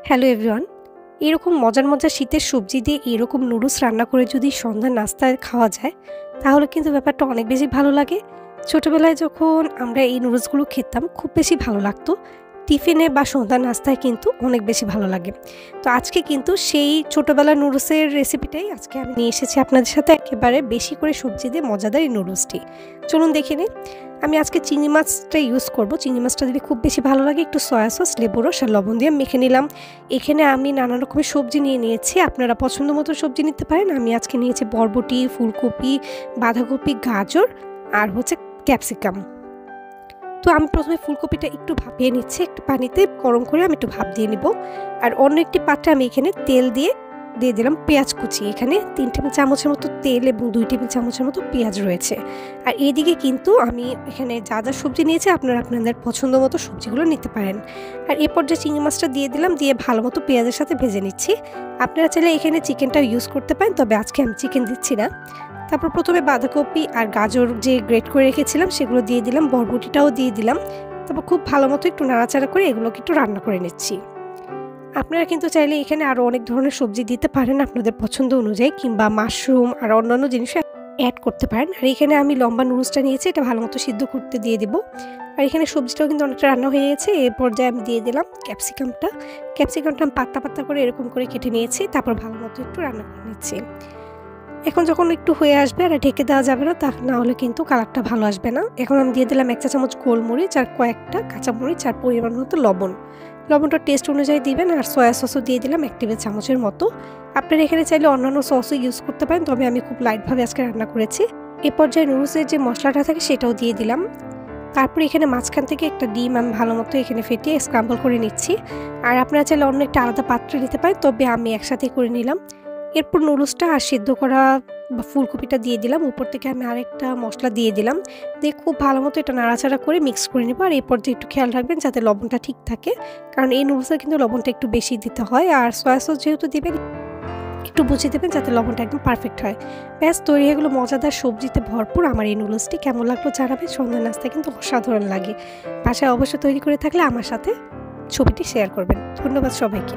Hello everyone. এরকম মজার মজার শীতের সবজি দিয়ে এরকম নুডলস রান্না করে যদি সন্ধ্যার নাস্তায় খাওয়া যায়, তাহলে কিন্তু ব্যাপারটা অনেক বেশি ভালো লাগে। ছোটবেলায় যখন আমরা এই নুডলসগুলো খেতাম খুব বেশি ভালো লাগতো। টিফিনে বা সন্ধ্যার নাস্তায় কিন্তু অনেক বেশি ভালো লাগে। তো আজকে কিন্তু সেই ছোটবেলার নুডলসের রেসিপিটাই আজকে আমি নিয়ে এসেছি আপনাদের সাথে, একেবারে বেশি করে সবজি দিয়ে মজাদার এই নুডলসটি। চলুন দেখে নিই। আমি আজকে চিংড়ি মাছটা ইউজ করব। চিংড়ি মাছটা যদি খুব বেশি ভালো লাগে একটু সয়া সস, লেবু রস আর লবণ দিয়ে মেখে নিলাম। এখানে আমি নানা রকমের সবজি নিয়ে নিয়েছি, আপনারা পছন্দ মতো সবজি নিতে পারেন। আমি আজকে নিয়েছি বরবটি, ফুলকপি, বাঁধাকপি, গাজর আর হচ্ছে ক্যাপসিকাম। তো আমি প্রথমে ফুলকপিটা একটু ভাপিয়ে নিচ্ছি, একটু পানিতে গরম করে আমি একটু ভাপ দিয়ে নিব। আর অন্য একটি পাত্রে আমি এখানে তেল দিয়ে দিলাম পেঁয়াজ কুচি। এখানে 3 টেবিল চামচের মতো তেল এবং 2 টেবিল চামচের মতো পেঁয়াজ রয়েছে। আর এইদিকে কিন্তু আমি এখানে যা যা সবজি নিয়েছি আপনারা আপনাদের পছন্দ মতো সবজিগুলো নিতে পারেন। আর এরপর যে চিংড়ি মাছটা দিয়ে দিলাম, দিয়ে ভালো মতো পেঁয়াজের সাথে ভেজে নিচ্ছি। আপনারা চাইলে এখানে চিকেনটা ইউজ করতে পারেন, তবে আজকে আমি চিকেন দিচ্ছি না। তারপর প্রথমে বাঁধাকপি আর গাজর যে গ্রেট করে রেখেছিলাম সেগুলো দিয়ে দিলাম, বরবটিটাও দিয়ে দিলাম। তারপর খুব ভালো মতো একটু নাড়াচাড়া করে এগুলোকে একটু রান্না করে নিচ্ছি। আপনারা কিন্তু চাইলে এখানে আরও অনেক ধরনের সবজি দিতে পারেন আপনাদের পছন্দ অনুযায়ী, কিংবা মাশরুম আর অন্যান্য জিনিসও অ্যাড করতে পারেন। আর এখানে আমি লম্বা নুডলসটা নিয়েছি, এটা ভালো মতো সিদ্ধ করতে দিয়ে দেবো। আর এখানে সবজিটাও কিন্তু অনেকটা রান্না হয়ে গেছে। এই পর্যায়ে আমি দিয়ে দিলাম ক্যাপসিকামটা আমি পাতলা পাতলা করে এরকম করে কেটে নিয়েছি। তারপর ভালো মতো একটু রান্না করে নিচ্ছি। এখন যখন একটু হয়ে আসবে, আর ঢেকে দেওয়া যাবে না, তা না হলে কিন্তু কালারটা ভালো আসবে না। এখন আমি দিয়ে দিলাম 1 চা চামচ গোলমরিচ আর কয়েকটা কাঁচামরিচ আর পরিমাণ মতো লবণটা টেস্ট অনুযায়ী দিবেন। আর সয়া সসও দিয়ে দিলাম 1 টেবিল চামচের মতো। আপনারা এখানে চাইলে অন্যান্য সসও ইউজ করতে পারেন, তবে আমি খুব লাইটভাবে আজকে রান্না করেছি। এ পর্যায়ে নুডলসের যে মশলাটা থাকে সেটাও দিয়ে দিলাম। তারপর এখানে মাঝখান থেকে একটা ডিম আমি ভালো মতো এখানে ফেটিয়ে স্ক্রাম্বল করে নিচ্ছি। আর আপনারা চাইলে অন্য একটা আলাদা পাত্রে নিতে পারেন, তবে আমি একসাথে করে নিলাম। এরপর নুডলসটা আর সিদ্ধ করা ফুলকপিটা দিয়ে দিলাম। উপর থেকে আমি আরেকটা মশলা দিয়ে দিলাম, দিয়ে খুব ভালো মতো এটা নাড়াচাড়া করে মিক্স করে নেব। আর এরপর দিয়ে একটু খেয়াল রাখবেন যাতে লবণটা ঠিক থাকে, কারণ এই নুডলসে কিন্তু লবণটা একটু বেশি দিতে হয়। আর সয়া সস যেহেতু দেবেন একটু বুঝে দেবেন যাতে লবণটা একদম পারফেক্ট হয়। ব্যাস তৈরি হয়ে গেলো মজাদার সবজিতে ভরপুর আমার এই নুডলসটি। কেমন লাগলো জানাবেন। সন্ধ্যার নাস্তায় কিন্তু অসাধারণ লাগে। বাসায় অবশ্যই তৈরি করে থাকলে আমার সাথে ছবিটি শেয়ার করবেন। ধন্যবাদ সবাইকে।